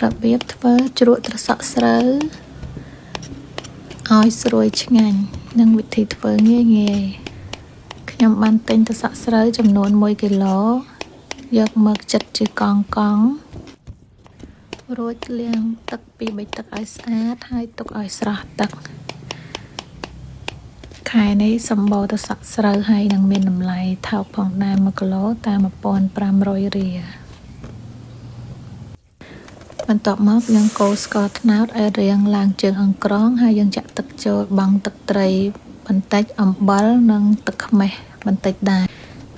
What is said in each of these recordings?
របៀបធ្វើជ្រក់ត្រសក់ស្រូវឲ្យស្រួយឆ្ងាញ់និងវិធីធ្វើងាយខ្ញុំបានទិញត្រសក់ស្រូវចំនួន1គីឡូយកមកចិតជាកង់រួចលាងទឹក2 3ទឹកឲ្យស្អាតហើយទុកឲ្យស្រស់ទឹកខែនេះសម្បូរត្រសក់ស្រូវហើយនឹងមានតម្លៃថោកផងដែរ1គីឡូតាម1500រៀលបន្ទាប់មកយើងកូរស្ករត្នោតឲ្យរាងឡើងជើងអង្ក្រងហើយយើងចាក់ទឹកចូលបង់ទឹកត្រីបន្តិចអំបិលនិងទឹកខ្មេះបន្តិចដែរ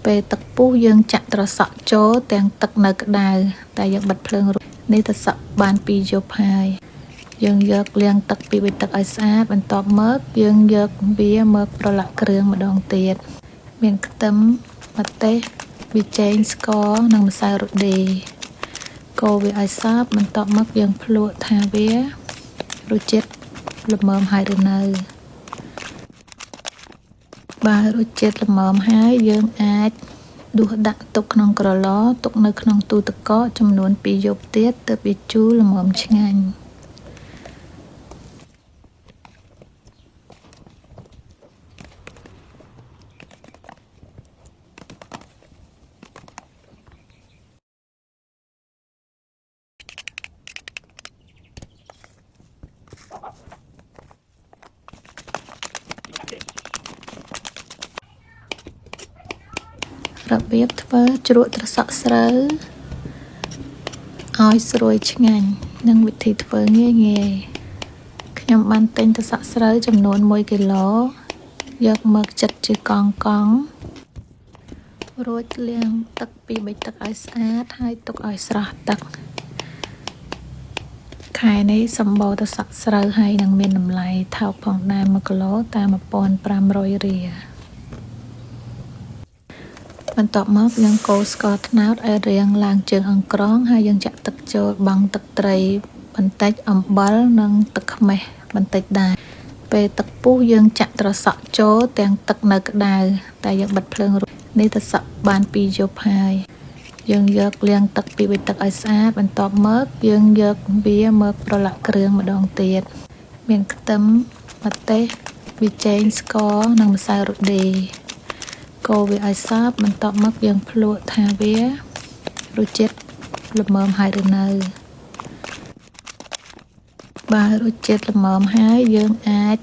ពេលទឹកពុះយើងចាក់ត្រសក់ចូលទាំងទឹកនៅក្តៅតែយើងបិទភ្លើងនេះត្រសក់បាន2យប់ហើយយើងយកលាងទឹក2 3ទឹកឲ្យស្អាតបន្ទាប់មកយើងយកវាមកប្រឡាក់គ្រឿងម្ដងទៀតមានខ្ទឹមម្ទេសប៊ីចេងស្ករនិងម្សៅរ៉ូឌីកូរវាឲ្យសព្វបន្ទាប់មកយើងភ្លក្សថាវារសជាតិល្មមហើយឬនៅបើរសជាតិល្មមហើយយើងអាចដួសដាក់ទុកក្នុងក្រឡទុកនៅក្នុងទូទឹកកកចំនួន2យប់ទៀតទើបវាជូរល្មមឆ្ងាញ់របៀបធ្វើជ្រក់ត្រសក់ស្រូវឲ្យស្រួយឆ្ងាញ់និងវិធីធ្វើងាយខ្ញុំបានទិញត្រសក់ស្រូវចំនួន1គីឡូយកមកចិតជាកង់រួចលាងទឹក2 3ទឹកឲ្យស្អាតហើយទុកឲ្យស្រស់ទឹកខែនេះសម្បូរត្រសក់ស្រូវហើយនឹងមានតម្លៃថោកផងដែរ1គីឡូតាម1500រៀលបន្ទាប់មកយើងកូរស្ករត្នោតឲ្យរាងឡើងជើងអង្ក្រងហើយយើងចាក់ទឹកចូលបង់ទឹកត្រីបន្តិចអំបិលនិងទឹកខ្មេះបន្តិចដែរពេលទឹកពុះយើងចាក់ត្រសក់ចូលទាំងទឹកនៅក្តៅតែយើងបិទភ្លើងនេះត្រសក់បាន2យប់ហើយយើងយកលាងទឹក2 3ទឹកឲ្យស្អាតបន្ទាប់មកយើងយកវាមកប្រឡាក់គ្រឿងម្ដងទៀតមានខ្ទឹមម្ទេសប៊ីចេងស្ករនិងម្សៅរ៉ូឌីកូរវាឲ្យសព្វបន្ទាប់មកយើងភ្លក្សថាវារសជាតិល្មមហើយឬនៅបើរសជាតិល្មមហើយយើងអាច